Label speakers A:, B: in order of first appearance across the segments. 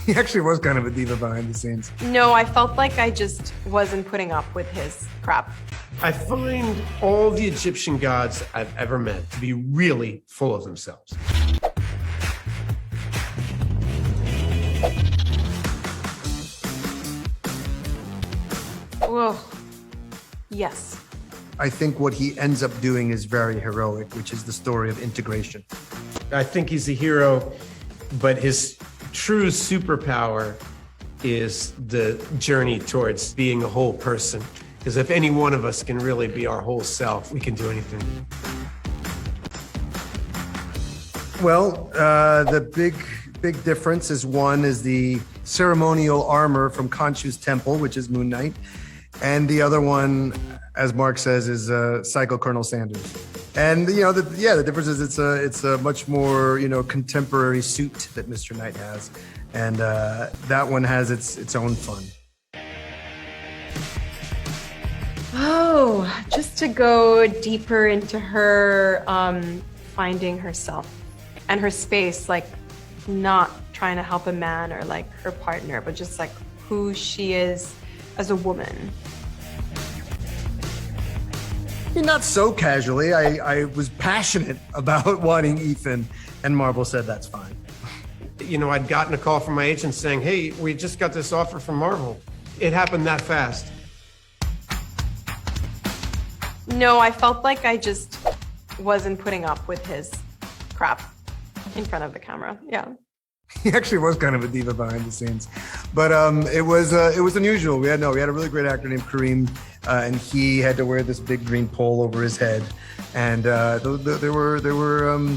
A: He actually was kind of a diva behind the scenes.
B: No, I felt like I just wasn't putting up with his crap.
C: I find all the Egyptian gods I've ever met to be really full of themselves.
B: Whoa. Yes.
A: I think what he ends up doing is very heroic, which is the story of integration.
C: I think he's a hero, but his true superpower is the journey towards being a whole person. Because if any one of us can really be our whole self, we can do anything.
A: Well, the big difference is one is the ceremonial armor from Khonshu's temple, which is Moon Knight. And the other one, as Mark says, is Psycho Colonel Sanders. And the difference is it's a much more contemporary suit that Mr. Knight has, and that one has its own fun.
B: Oh, just to go deeper into her finding herself and her space, like not trying to help a man or like her partner, but just like who she is as a woman.
A: Not so casually. I was passionate about wanting Ethan, and Marvel said that's fine.
C: I'd gotten a call from my agent saying, hey, we just got this offer from Marvel. It happened that fast.
B: No, I felt like I just wasn't putting up with his crap in front of the camera. Yeah.
A: He actually was kind of a diva behind the scenes, but it was unusual. We had a really great actor named Kareem, and he had to wear this big green pole over his head, and there were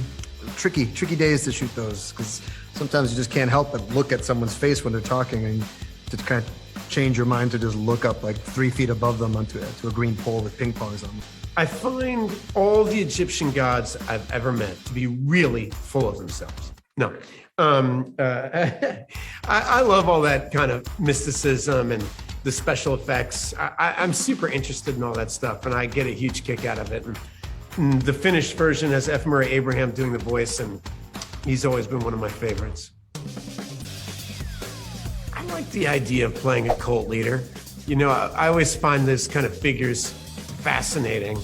A: tricky days to shoot those, because sometimes you just can't help but look at someone's face when they're talking, and to kind of change your mind to just look up like 3 feet above them onto a green pole with ping pongs on them.
C: I find all the Egyptian gods I've ever met to be really full of themselves. No. I love all that kind of mysticism and the special effects. I'm super interested in all that stuff, and I get a huge kick out of it. And the finished version has F. Murray Abraham doing the voice, and he's always been one of my favorites. I like the idea of playing a cult leader. I always find those kind of figures fascinating.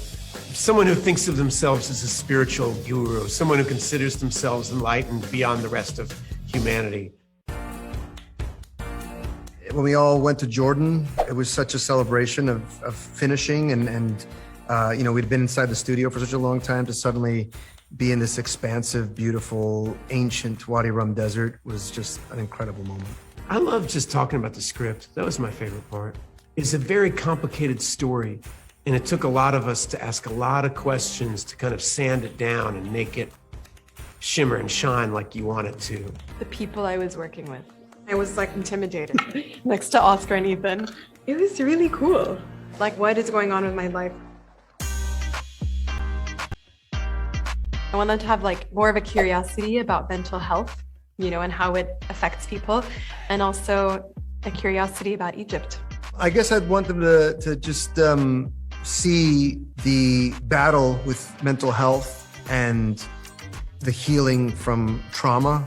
C: Someone who thinks of themselves as a spiritual guru, someone who considers themselves enlightened beyond the rest of humanity.
A: When we all went to Jordan, it was such a celebration of finishing, and we'd been inside the studio for such a long time. To suddenly be in this expansive, beautiful, ancient Wadi Rum desert was just an incredible moment.
C: I love just talking about the script. That was my favorite part. It's a very complicated story, and it took a lot of us to ask a lot of questions to kind of sand it down and make it shimmer and shine like you want it to.
B: The people I was working with, I was like intimidated next to Oscar and Ethan. It was really cool. Like, what is going on with my life? I want them to have like more of a curiosity about mental health, and how it affects people, and also a curiosity about Egypt.
A: I guess I'd want them to just see the battle with mental health and the healing from trauma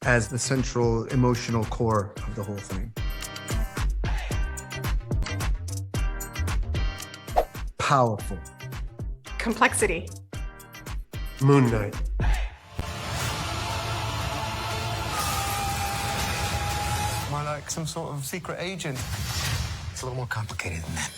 A: as the central emotional core of the whole thing. Powerful.
B: Complexity.
C: Moon Knight.
D: Am I like some sort of secret agent?
E: It's a little more complicated than that.